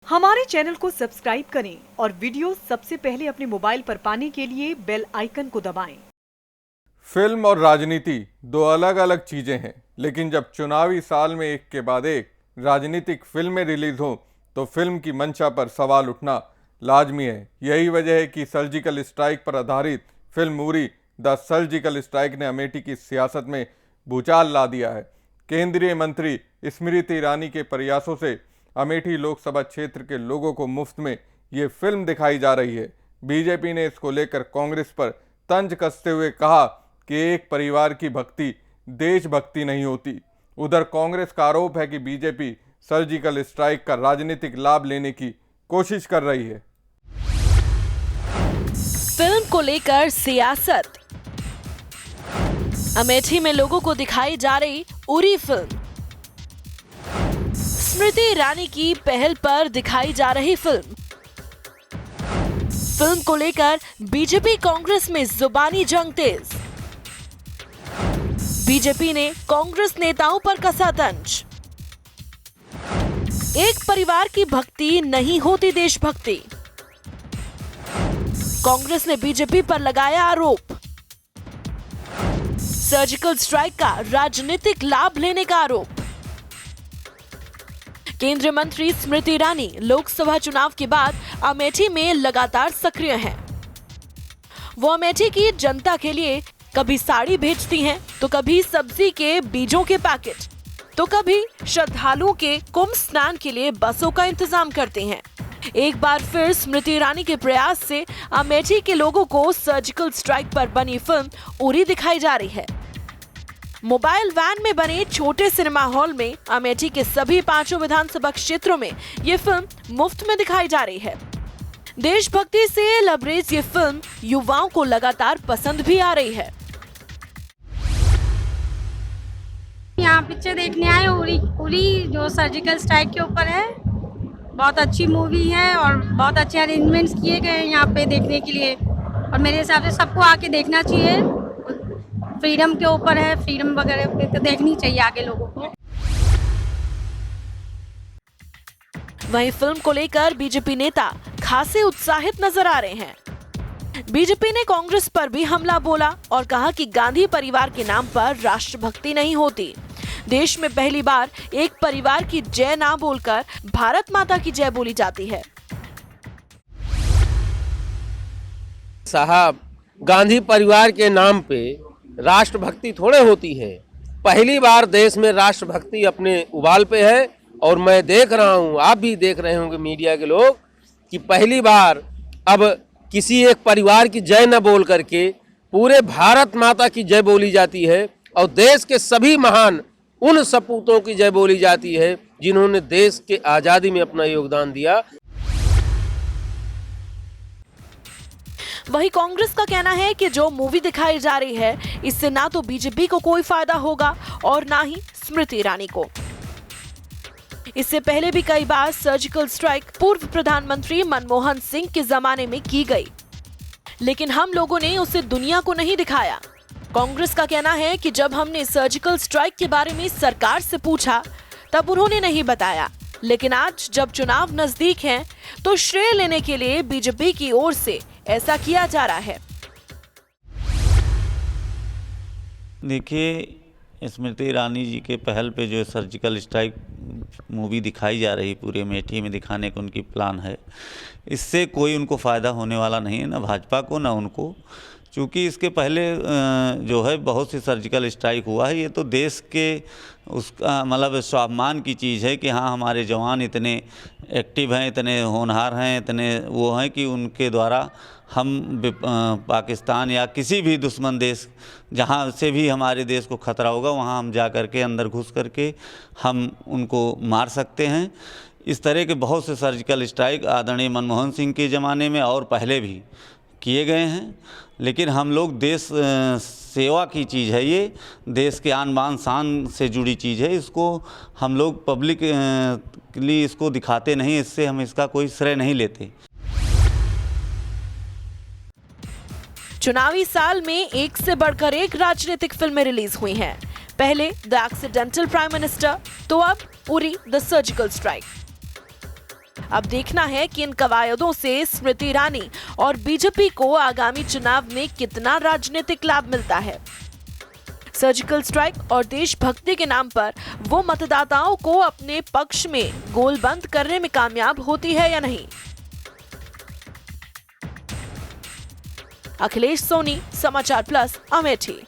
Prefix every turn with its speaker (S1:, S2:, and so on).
S1: हमारे चैनल को सब्सक्राइब करें और वीडियो सबसे पहले अपने मोबाइल पर पाने के लिए बेल आइकन को दबाएं।
S2: फिल्म और राजनीति दो अलग अलग चीज़ें हैं, लेकिन जब चुनावी साल में एक के बाद एक राजनीतिक फिल्में रिलीज हों तो फिल्म की मंशा पर सवाल उठना लाजमी है। यही वजह है कि सर्जिकल स्ट्राइक पर आधारित film Uri the surgical strike ने अमेठी की सियासत में भूचाल ला दिया है। केंद्रीय मंत्री स्मृति ईरानी के प्रयासों से अमेठी लोकसभा क्षेत्र के लोगों को मुफ्त में ये फिल्म दिखाई जा रही है। बीजेपी ने इसको लेकर कांग्रेस पर तंज कसते हुए कहा कि एक परिवार की भक्ति देशभक्ति नहीं होती। उधर कांग्रेस का आरोप है कि बीजेपी सर्जिकल स्ट्राइक का राजनीतिक लाभ लेने की कोशिश कर रही है।
S3: फिल्म को लेकर सियासत। अमेठी में लोगों को दिखाई जा रही उरी फिल्म। स्मृति ईरानी की पहल पर दिखाई जा रही फिल्म। फिल्म को लेकर बीजेपी कांग्रेस में जुबानी जंग तेज। बीजेपी ने कांग्रेस नेताओं पर कसा तंज। एक परिवार की भक्ति नहीं होती देशभक्ति। कांग्रेस ने बीजेपी पर लगाया आरोप। सर्जिकल स्ट्राइक का राजनीतिक लाभ लेने का आरोप। केंद्रीय मंत्री स्मृति ईरानी लोकसभा चुनाव के बाद अमेठी में लगातार सक्रिय हैं। वो अमेठी की जनता के लिए कभी साड़ी भेजती हैं, तो कभी सब्जी के बीजों के पैकेट, तो कभी श्रद्धालुओं के कुंभ स्नान के लिए बसों का इंतजाम करती हैं। एक बार फिर स्मृति ईरानी के प्रयास से अमेठी के लोगों को सर्जिकल स्ट्राइक पर बनी फिल्म उरी दिखाई जा रही है। मोबाइल वैन में बने छोटे सिनेमा हॉल में अमेठी के सभी 5 विधानसभा क्षेत्रों में ये फिल्म मुफ्त में दिखाई जा रही है। देशभक्ति से लबरेज ये फिल्म युवाओं को लगातार पसंद भी आ रही है।
S4: यहाँ पिक्चर देखने आए उरी जो सर्जिकल स्ट्राइक के ऊपर है। बहुत अच्छी मूवी है और बहुत अच्छे अरेंजमेंट्स किए गए हैं यहाँ पे देखने के लिए, और मेरे हिसाब से सबको आके देखना चाहिए। फ्रीडम के ऊपर है, फ्रीडम वगैरह पे तो देखनी चाहिए आगे लोगों को।
S3: वहीं फिल्म को लेकर बीजेपी नेता खासे उत्साहित नजर आ रहे हैं। बीजेपी ने कांग्रेस पर भी हमला बोला और कहा कि गांधी परिवार के नाम पर राष्ट्रभक्ति नहीं होती। देश में पहली बार एक परिवार की जय ना बोलकर भारत माता की जय बोली जाती है।
S5: साहब, गांधी परिवार के नाम पे राष्ट्रभक्ति थोड़े होती है। पहली बार देश में राष्ट्रभक्ति अपने उबाल पे है, और मैं देख रहा हूँ, आप भी देख रहे होंगे मीडिया के लोग, कि पहली बार अब किसी एक परिवार की जय न बोल करके पूरे भारत माता की जय बोली जाती है, और देश के सभी महान उन सपूतों की जय बोली जाती है जिन्होंने देश के आज़ादी में अपना योगदान दिया।
S3: वहीं कांग्रेस का कहना है कि जो मूवी दिखाई जा रही है इससे ना तो बीजेपी को कोई फायदा होगा और ना ही स्मृति ईरानी को। इससे पहले भी कई बार सर्जिकल स्ट्राइक पूर्व प्रधानमंत्री मनमोहन सिंह के जमाने में की गई, लेकिन हम लोगों ने उसे दुनिया को नहीं दिखाया। कांग्रेस का कहना है कि जब हमने सर्जिकल स्ट्राइक के बारे में सरकार से पूछा तब उन्होंने नहीं बताया, लेकिन आज जब चुनाव नजदीक हैं तो श्रेय लेने के लिए बीजेपी की ओर से ऐसा किया जा रहा है।
S6: देखिए, स्मृति ईरानी जी के पहल पे जो सर्जिकल स्ट्राइक मूवी दिखाई जा रही पूरे अमेठी में दिखाने का उनकी प्लान है, इससे कोई उनको फ़ायदा होने वाला नहीं है, ना भाजपा को ना उनको। क्योंकि इसके पहले जो है बहुत सी सर्जिकल स्ट्राइक हुआ है। ये तो देश के उसका मतलब स्वाभिमान की चीज़ है कि हाँ, हमारे जवान इतने एक्टिव हैं, इतने होनहार हैं, इतने वो हैं कि उनके द्वारा हम पाकिस्तान या किसी भी दुश्मन देश जहाँ से भी हमारे देश को खतरा होगा वहाँ हम जा कर के अंदर घुस करके हम उनको मार सकते हैं। इस तरह के बहुत से सर्जिकल स्ट्राइक आदरणीय मनमोहन सिंह के ज़माने में और पहले भी किए गए हैं, लेकिन हम लोग देश सेवा की चीज़ है, ये देश के आन बान शान से जुड़ी चीज़ है। इसको हम लोग पब्लिक के लिए इसको दिखाते नहीं, इससे हम इसका कोई श्रेय नहीं लेते।
S3: चुनावी साल में एक से बढ़कर एक राजनीतिक फिल्में रिलीज हुई हैं। पहले द एक्सीडेंटल प्राइम मिनिस्टर, तो अब उरी द सर्जिकल स्ट्राइक। अब देखना है कि इन कवायदों से स्मृति ईरानी और बीजेपी को आगामी चुनाव में कितना राजनीतिक लाभ मिलता है। सर्जिकल स्ट्राइक और देशभक्ति के नाम पर वो मतदाताओं को अपने पक्ष में गोलबंद करने में कामयाब होती है या नहीं। अखिलेश सोनी, समाचार प्लस, अमेठी।